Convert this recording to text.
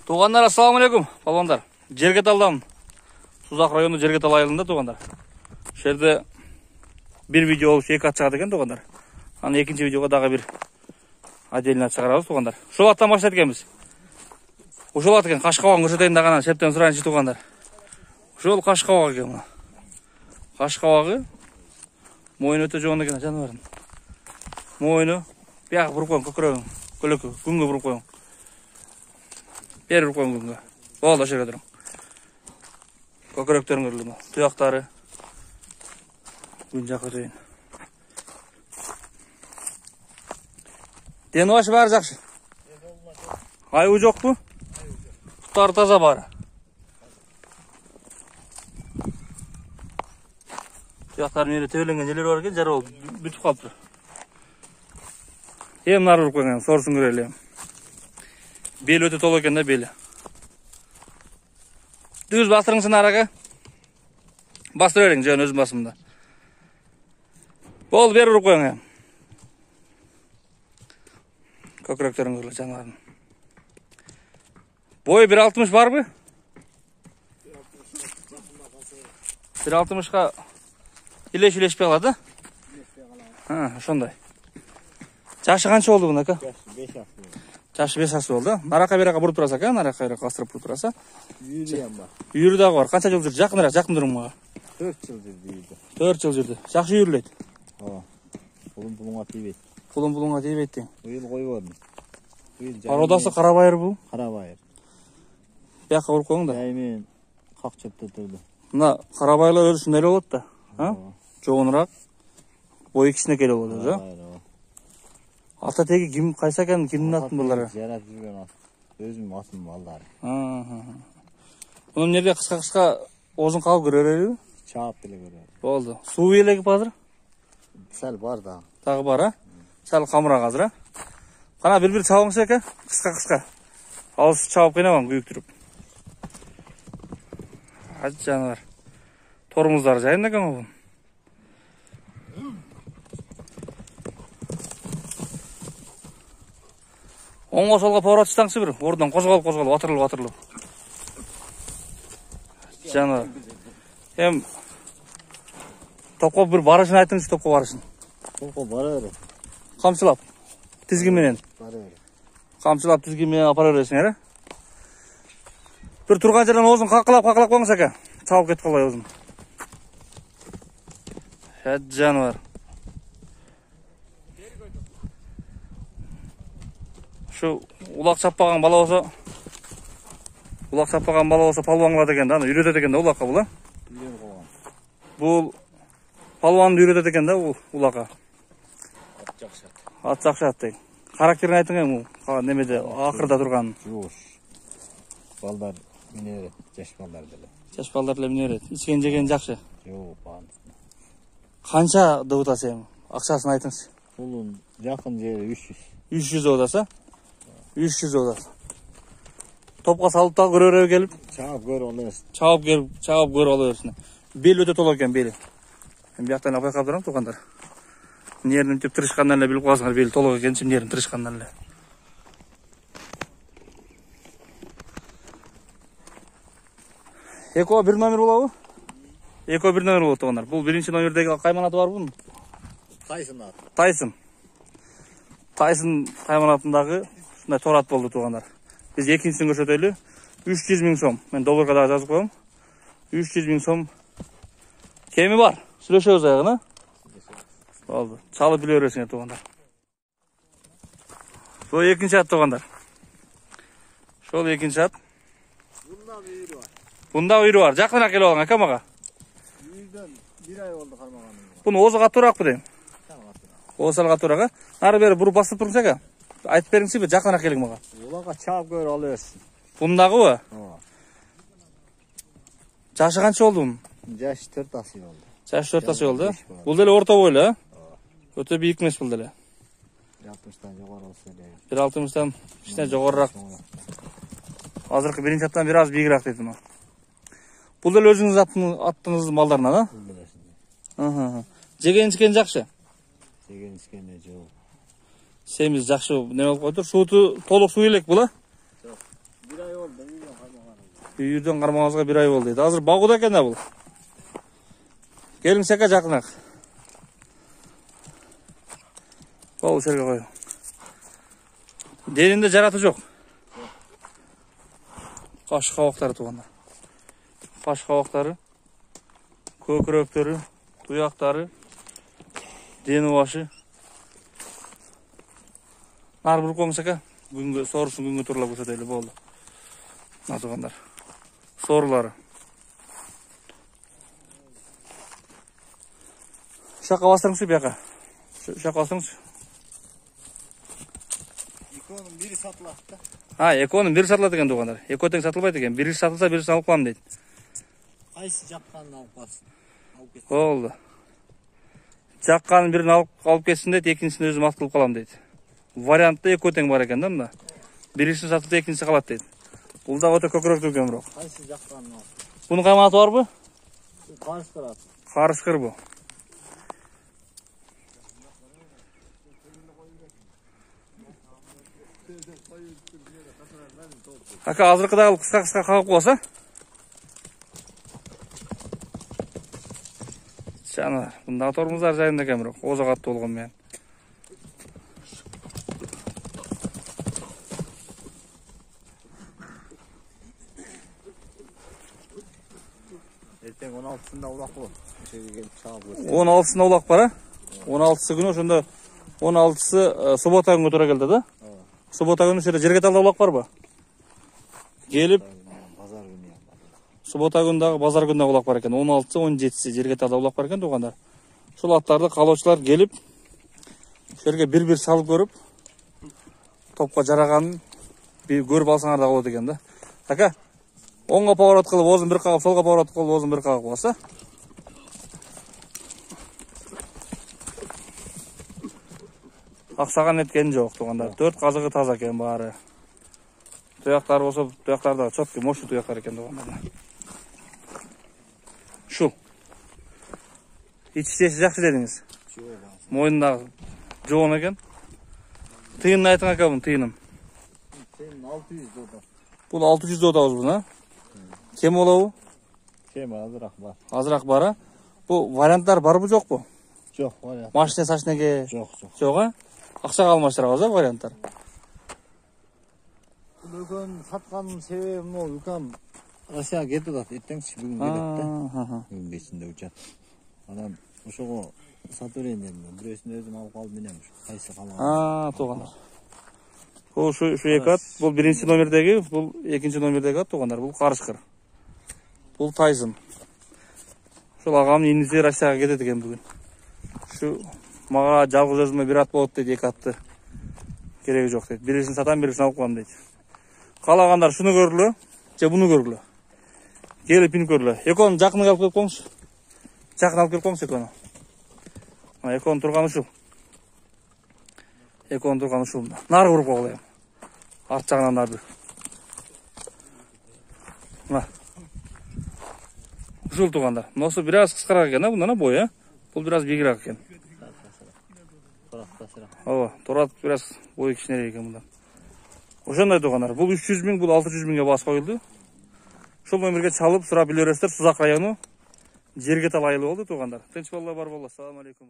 Туғандар, ассаламу алейкум, палвандар. Жергеталдан, Сузак району Жергетал айылында туғандар. Шерде bir видео олып екі ат шығады екен туғандар. Аны екінші видеоға дағы бір отдельно ат шығарабыз туғандар. Ушул аттан баштайт экенбиз. Ушул ат экен Кашкабагын көрсөтөйүн дагана шептен сурайынчы туғандар. Ушул Кашкабак экен мына. Кашкабагы мойны өтө жогон экен жаныбардың. Мойны бияк буруп койгон көкүрөгүн, көлөкү күнгө буруп койгон. Бери буруп койгон күнгө. Болду ошо жерге туруң. Көкүрөктөрүн көрүлдү. Туяктары күн жак өтөйүн. Дени башы баары жакшы. Айыбы жокпу? Туттары таза баары. Туяктардын эре төбөлөнгөн жерлери бар экен, жара болуп бүтүп калыптыр. Эми нары буруп койгон, сорусун көрөлү. Бели өтө толуу экен да, бели. Düz bastırыңсын араға. Bastır öreң, жөн өзüm басымда. Бол бер ұруп қойың. Көкіректерін көрілі жаңларын. Бойы 1.60 бар бі? 1.60-қа илеш-илешпей қалады? Шондай. Жашы қанша oldu бұны, ка? 5 ақ. Жашы 5 асы болды. Нарақа берақа бұрып тұраса, ка? Нарақа берақа қастырып бұрып тұраса. Үйірі бар. Үйірі дағы бар. Қанша жыл жүрді? Жақын тұрың маға? 4 жыл жүрді үйірді. 4 жыл жүрді. Жақшы үйіріледі. Пұлын-пұлыңа тейбейді. Пұлын-пұлыңа тейбейді. Үйіл қой бардым. Пародасы қарабайыр бұл? Қарабайыр. Бияққа бұрып қойың да? Жаймен қақ чөпті тұрды. Мына қарабайлар өзі шындай болады да? Жоғынырақ. Бойы кішінекелі болады, жа? Ата теги ким кайса экен, кимдин атын булар? Жарап жүргөн ат. Өзүм атым балдары. Мунун жерде кыска-кыска озун калып көрөлүбү? Чаап эле көрөм. Болду. Суу элек азыр? Сәл бар да. Дагы бар, а? Сәл камырак азыр, а? Кана бир-бир чабыңыз эке, кыска-кыска. Алыс чабып кыйнабаң күйүктүрүп. Ат жаныбар. Торумуздар жайында экен бул. Оңға солға поворот штаңсы бір, ордан қозғалып, атырылып. Жаны. Топқа бір барышын айтыңыз, топқа барышын. Топқа бары. Қамшылап, тізгіменен. Бары. Қамшылап, тізгіменен апара өресің, әрі? Бір тұрған жерден озын қақылап қоңыз әке. Чауып кет қалай озын. Жаны бар. Şu ulak çappagan bala olsa palvanla degen de, yürüte degen de ulakka bu la. Bu palvanı yürüte degen de ulakka. At jakşat degen. Karakterini aytın eң bu, nemede akırda turgan. Жош. Балдар мине жаш балдар деле. Жаш балдар деле мине берет. Ичкен жеген жакшы. Жок, баан. Канча деп атасы эми? Акчасын айтыңыз. Пулун жакын жери 300. 300 деп атаса? 300 деп атасы. Топқа салып та көрөрө келип, Чаап көрүп алабыз. чаап көрүп ала берсин. Бел өтө толуу экен, бели. Эми бияктан байкап турам туугандар. Нервин тип тырышкандан эле билип каласыңар, бели толуу экенчи, нервин тырышкандан эле. Эко бир номер болобу? Эко бир номер болот туугандар. Бул биринчи номердеги кайманаты бар бунун? Тайсын ат. Тайсын кайманатындагы ушундай торат болду туугандар. Биз экинчисин көрсөтөлү. 300 000 сом. Мен долларга дагы жазып коем. 300 000 сом. Кеми бар. Сүйлөшөбүз аягына. Болду. Чалып биле бересиңер туугандар. Ошол экинчи ат туугандар. Ошол экинчи ат. Бунда үйрү бар. Жакыныраак келип алгаң ака мага. Үйдөн 1 ай болду кармаганым. Буну озу катуураакпы дейм. Осал катуураак. Нары бери буруп басып турсуңуз ака. Айтып бериңизчи, бир жакыныраак келиң мага. Улага чаап көрүп ала берсин. Бундагыбы? Жашы канча болду бунун? Жашы 4 асы болду. Жашы 4 асы болду. Бул деле орто бойлуу, а? Өтө бийик эмес бул деле. 1.60-тан жогору болсо эле. 1.60-тан кичине жогорураак. Азыркы биринчи аттан бир аз бийигирээк дедим. Бул деле өзүңүз аттыңыздын балдарынан, а? Жеген-ичкен жакшы. Жеген-ичкене жок. Semiz жақшы не болып қойды. Суы толық су елек бұл, а? Bir ay oldu. Үйірден қармағаныңызға 1 ай болды дейді. Азыр бағуда екен бұл. Келің сәка жақынақ. Бұл жерге қой. Денінде жараты жоқ. Қаш қауақтары туғандар. Қаш қауақтары, көкіректері, тұяқтары, дені башы. Нар бір қоңыз әке. Күнгі сорысын күнгі тұрлап көрсетелі болды. Натуғандар. Soruları. Şaka bastırmışsın bir yaka. Şaka bastırmışsın. Eko'nun biri satılattı. Ha, Eko'nun biri satılады екен туғандар. Eko тең сатылбайды екен. Бірі сатылса, бірісін алып қоямын дейді. Қайсы жаққанын алып қалсын. Болды. Жаққанын бірін алып кетсін дейді, екіншісін өзім алып қаламын дейді. Вариантта Eko тең бар екен да мында. Бірісін сатылса, екіншісі қалады дейді. Бұл да өте көкірек екен бірақ. Қайсы жаққанын алып. Бұның қайматы бар бұл? Қарышқыр аты. Қарышқыр бұл. Ака, азырқыдағы қысқа қалып қоса. Жанар, бұндағы торымыздар жайында екен бірақ. Оза қатты болған мен. Ертең 16-сында улақ бол. 16-сында улақ бар, 16-сы күні, сонда 16-сы суббота күні тұра келді, да? Суббота күні Жергеталда улақ бар ба? Келіп, суббота күндағы базар күнінде улақ бар екен. 16-сы, 17-сі Жергеталда улақ бар екен туғандар. Сол аттарды қалаушылар келіп, жерге бір-бір салып көріп, топқа жарағанын көріп алсаңар да болады екен, да? Ака, оңға поворот қылып, озын бір қағып, солға поворот қылып, озын бір қағып болса. Ақсаған еткен жоқ туғандар. 4 қазығы таза екен бары. Тұяқтар болса, тұяқтарда чөпке мощный тұяқтар екен туғандар. Шу. Ичтесі жақсы дедіңіз. Мойнындағы жоғын екен. Тиынын айтың ака бұн, тиыным. Тиын 600 дода. Бұл 600 дода өз бұна. Кем олауы? Кем азырақ бар. Азырақ бара. Бұл варианттар бар бұл жоқ бұл? Жоқ, вариант. Машине сашнеге? Жоқ. Жоға? Ақшаға алмаштырақ өзі варианттар? Бұл өкөн сатқанның себебі мол, өкөн Россияға кетіп ат, еттеңші бүгін келетті. Бүгін бесінде ұчат. Адам ұшығы сату рейнден, біреусін өзім алып қалып менеміш. Қайсы қалған. Туғандар. Бұл шу екі ат, бұл бірінші номердегі, бұл екінші номердегі ат туғандар. Бұл қарышқыр. Бұл тайзым. Шол ағамын енесі Россияға кетеді екен бүгін. Шу маға жалғыз өзіме бір ат болады дейді, екі атты. Керегі жоқ дейді. Бірісін сатам, бірісін алып қоям дейді. Қалағандар шыны көрілі, же бұны көрілі. Келіп пін көрілі. Еконың жақыны алып келіп қоңыз. Жақын алып келіп қоңыз еконы. Еконың тұрғаны шу. Еконың тұрғаны шу. Нары ұрып қоғылайым. Арт жағынан нарды. Жыл туғандар. Носы біраз қысқарақ екен, бұнда бойы. Бұл біраз бегірақ екен. Тұрат біраз бойы кішінер екен бұнда. Ошандай туғандар. Бұл 300 мың, бұл 600 мыңға бас қойылды. Шол номерге чалып, сұрап білерестер. Сузақ районы Жергетал айылы болды туғандар. Тынч болла бар болла. Ассаламу алейкум.